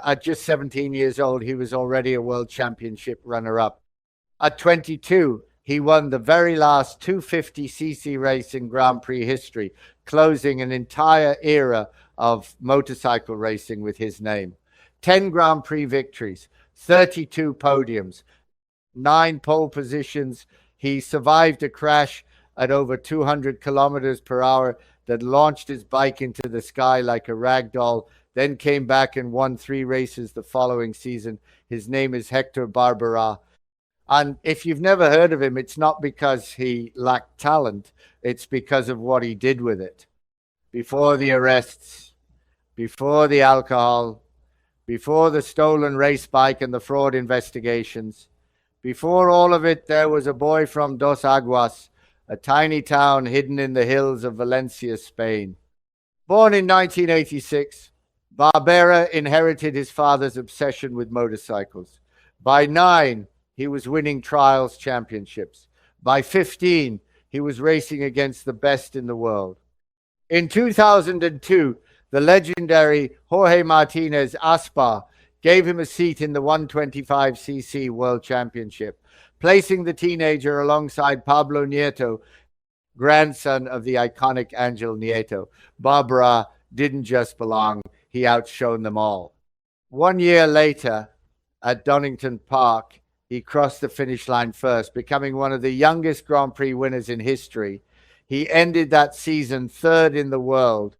At just 17 years old, he was already a world championship runner-up. At 22, he won the very last 250cc race in Grand Prix history, closing an entire era of motorcycle racing with his name. 10 Grand Prix victories, 32 podiums, 9 pole positions. He survived a crash at over 200 kilometers per hour that launched his bike into the sky like a rag doll, then came back and won 3 races the following season. His name is Hector Barbera. And if you've never heard of him, it's not because he lacked talent. It's because of what he did with it. Before the arrests, before the alcohol, before the stolen race bike and the fraud investigations, before all of it, there was a boy from Dos Aguas, a tiny town hidden in the hills of Valencia, Spain. Born in 1986, Barbera inherited his father's obsession with motorcycles. By 9, he was winning trials championships. By 15, he was racing against the best in the world. In 2002, the legendary Jorge Martinez Aspa gave him a seat in the 125cc World Championship, placing the teenager alongside Pablo Nieto, grandson of the iconic Angel Nieto. Barbera didn't just belong, he outshone them all. 1 year later, at Donington Park, he crossed the finish line first, becoming one of the youngest Grand Prix winners in history. He ended that season 3rd in the world,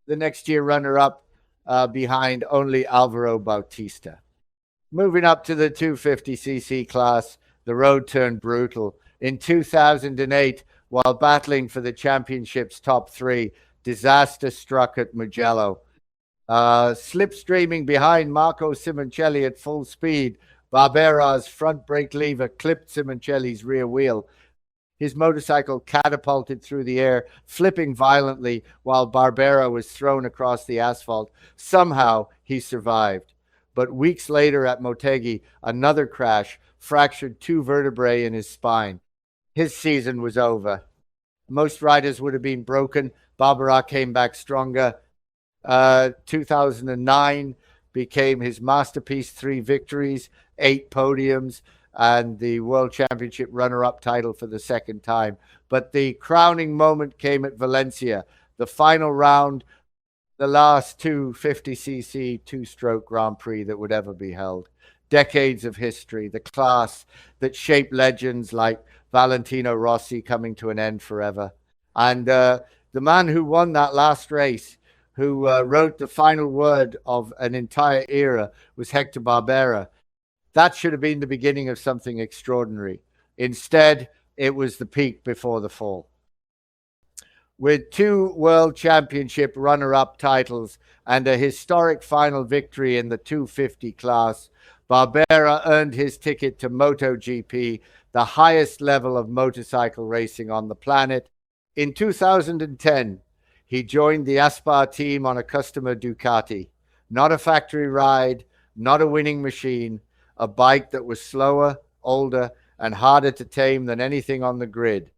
the next year runner-up behind only Alvaro Bautista. Moving up to the 250cc class, the road turned brutal. In 2008, while battling for the championship's top 3, disaster struck at Mugello. Slipstreaming behind Marco Simoncelli at full speed, Barbera's front brake lever clipped Simoncelli's rear wheel. His motorcycle catapulted through the air, flipping violently while Barbera was thrown across the asphalt. Somehow, he survived. But weeks later at Motegi, another crash fractured 2 vertebrae in his spine. His season was over. Most riders would have been broken. Barbera came back stronger. 2009 became his masterpiece, 3 victories, 8 podiums, and the World Championship runner-up title for the 2nd time. But the crowning moment came at Valencia, the final round, the last 250cc 2-stroke Grand Prix that would ever be held. Decades of history, the class that shaped legends like Valentino Rossi coming to an end forever. And the man who won that last race, who wrote the final word of an entire era, was Hector Barbera. That should have been the beginning of something extraordinary. Instead, it was the peak before the fall. With 2 World Championship runner-up titles and a historic final victory in the 250 class, Barbera earned his ticket to MotoGP, the highest level of motorcycle racing on the planet. In 2010, he joined the Aspar team on a customer Ducati. Not a factory ride, not a winning machine, a bike that was slower, older, and harder to tame than anything on the grid.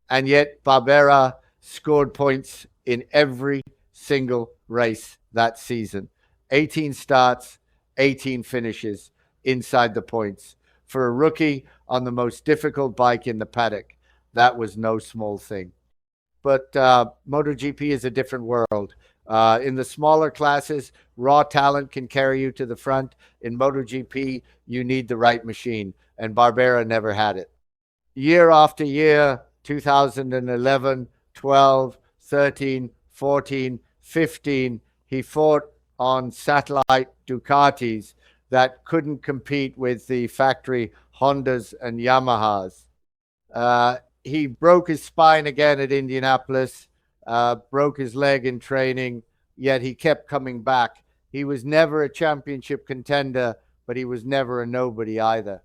And yet Barbera scored points in every single race that season. 18 starts, 18 finishes inside the points. For a rookie on the most difficult bike in the paddock, that was no small thing. But MotoGP is a different world. In the smaller classes, raw talent can carry you to the front. In MotoGP, you need the right machine, and Barbera never had it. Year after year, 2011, 12, 13, 14, 15, he fought on satellite Ducatis that couldn't compete with the factory Hondas and Yamahas. He broke his spine again at Indianapolis, broke his leg in training, yet he kept coming back. He was never a championship contender, but he was never a nobody either.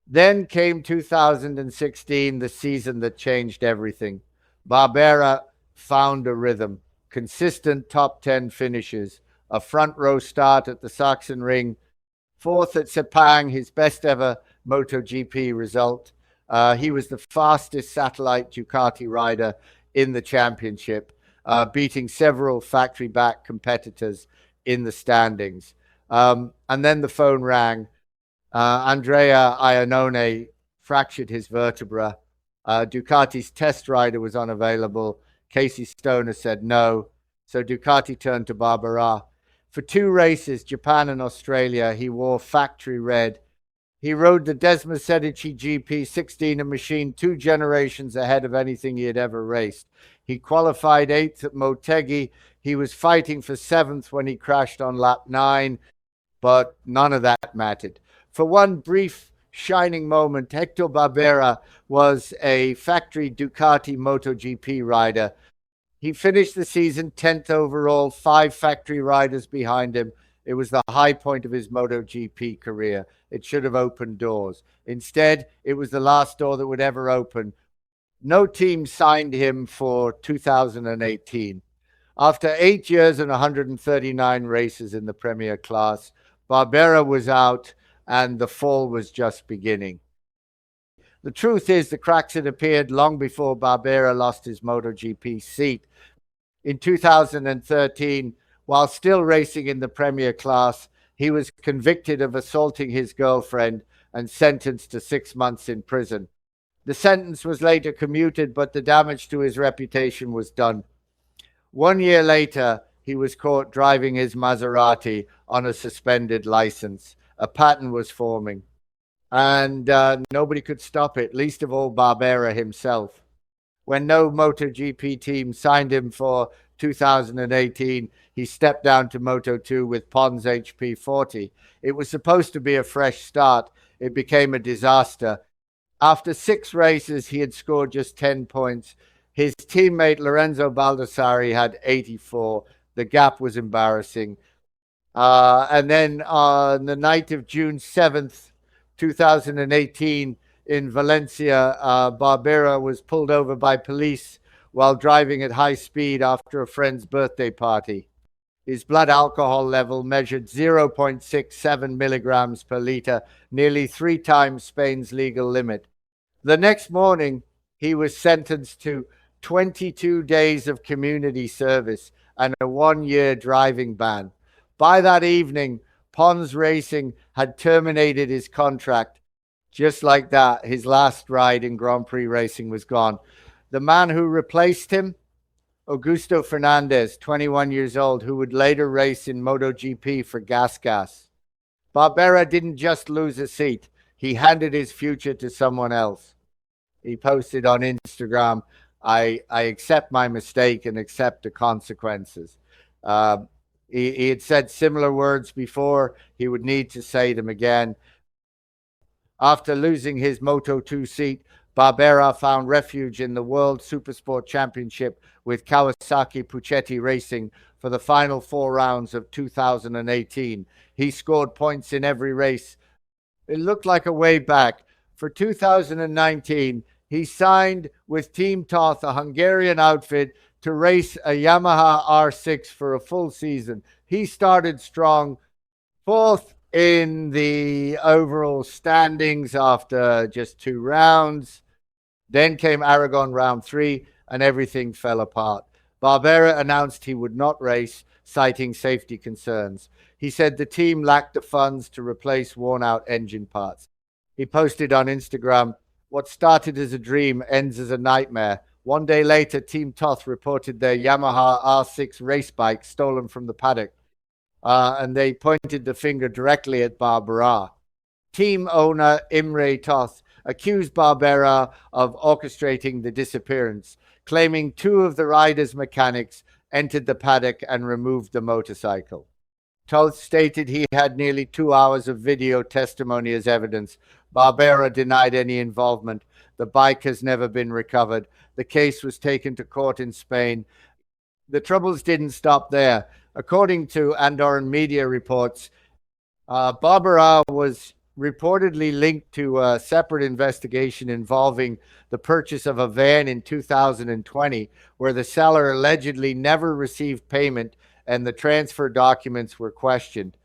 Then came 2016, the season that changed everything. Barbera found a rhythm, consistent top 10 finishes, a front row start at the Sachsenring, 4th at Sepang, his best ever MotoGP result. He was the fastest satellite Ducati rider in the championship, beating several factory-backed competitors in the standings. And then the phone rang. Andrea Iannone fractured his vertebra. Ducati's test rider was unavailable. Casey Stoner said no. So Ducati turned to Barberá. For 2 races, Japan and Australia, he wore factory red. He rode the Desmosedici GP16, a machine 2 generations ahead of anything he had ever raced. He qualified 8th at Motegi. He was fighting for 7th when he crashed on lap 9, but none of that mattered. For one brief shining moment, Hector Barbera was a factory Ducati MotoGP rider. He finished the season 10th overall, 5 factory riders behind him. It was the high point of his MotoGP career. It should have opened doors. Instead, it was the last door that would ever open. No team signed him for 2018. After 8 years and 139 races in the Premier class, Barbera was out and the fall was just beginning. The truth is, the cracks had appeared long before Barbera lost his MotoGP seat. In 2013, while still racing in the Premier class, he was convicted of assaulting his girlfriend and sentenced to 6 months in prison. The sentence was later commuted, but the damage to his reputation was done. 1 year later, he was caught driving his Maserati on a suspended license. A pattern was forming, and nobody could stop it, least of all Barbera himself. When no MotoGP team signed him for 2018, he stepped down to Moto2 with Pons HP40. It was supposed to be a fresh start. It became a disaster. After 6 races, he had scored just 10 points. His teammate Lorenzo Baldassarri had 84. The gap was embarrassing. And then on the night of June 7th, 2018, in Valencia, Barbera was pulled over by police while driving at high speed after a friend's birthday party. His blood alcohol level measured 0.67 milligrams per liter, nearly 3 times Spain's legal limit. The next morning, he was sentenced to 22 days of community service and a 1-year driving ban. By that evening, Pons Racing had terminated his contract. Just like that, his last ride in Grand Prix racing was gone. The man who replaced him, Augusto Fernandez, 21 years old, who would later race in MotoGP for Gas. Barbera didn't just lose a seat. He handed his future to someone else. He posted on Instagram, I accept my mistake and accept the consequences. He had said similar words before. He would need to say them again. After losing his Moto2 seat, Barbera found refuge in the World Supersport Championship with Kawasaki Puchetti Racing for the final 4 rounds of 2018. He scored points in every race. It looked like a way back. For 2019, he signed with Team Toth, a Hungarian outfit, to race a Yamaha R6 for a full season. He started strong, 4th in the overall standings after just 2 rounds. Then came Aragon round 3 and everything fell apart. Barbera announced he would not race, citing safety concerns. He said the team lacked the funds to replace worn-out engine parts. He posted on Instagram, "What started as a dream ends as a nightmare." 1 day later, Team Toth reported their Yamaha R6 race bike stolen from the paddock. And they pointed the finger directly at Barberá. Team owner Imre Toth accused Barbera of orchestrating the disappearance, claiming 2 of the rider's mechanics entered the paddock and removed the motorcycle. Toth stated he had nearly 2 hours of video testimony as evidence. Barbera denied any involvement. The bike has never been recovered. The case was taken to court in Spain. The troubles didn't stop there. According to Andorran media reports, Barberá was reportedly linked to a separate investigation involving the purchase of a van in 2020, where the seller allegedly never received payment and the transfer documents were questioned.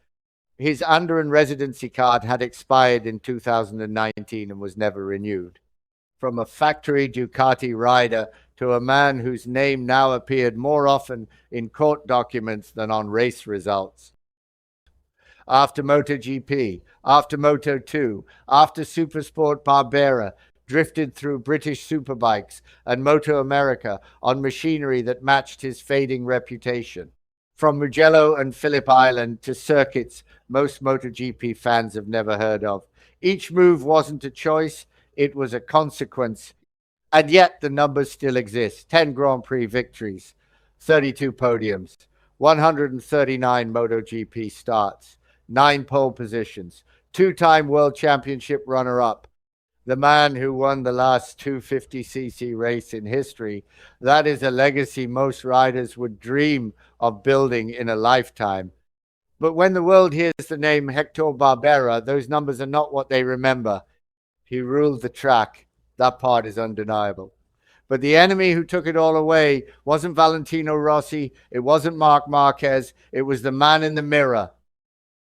His Andorran residency card had expired in 2019 and was never renewed. From a factory Ducati rider to a man whose name now appeared more often in court documents than on race results. after MotoGP, after Moto2, after Supersport Barbera, drifted through British superbikes and Moto America on machinery that matched his fading reputation. From Mugello and Phillip Island to circuits most MotoGP fans have never heard of. Each move wasn't a choice, it was a consequence. And yet the numbers still exist. 10 Grand Prix victories, 32 podiums, 139 MotoGP starts, 9 pole positions, 2-time World Championship runner-up, the man who won the last 250cc race in history. That is a legacy most riders would dream of building in a lifetime. But when the world hears the name Hector Barbera, those numbers are not what they remember. He ruled the track. That part is undeniable. But the enemy who took it all away wasn't Valentino Rossi. It wasn't Marc Marquez. It was the man in the mirror,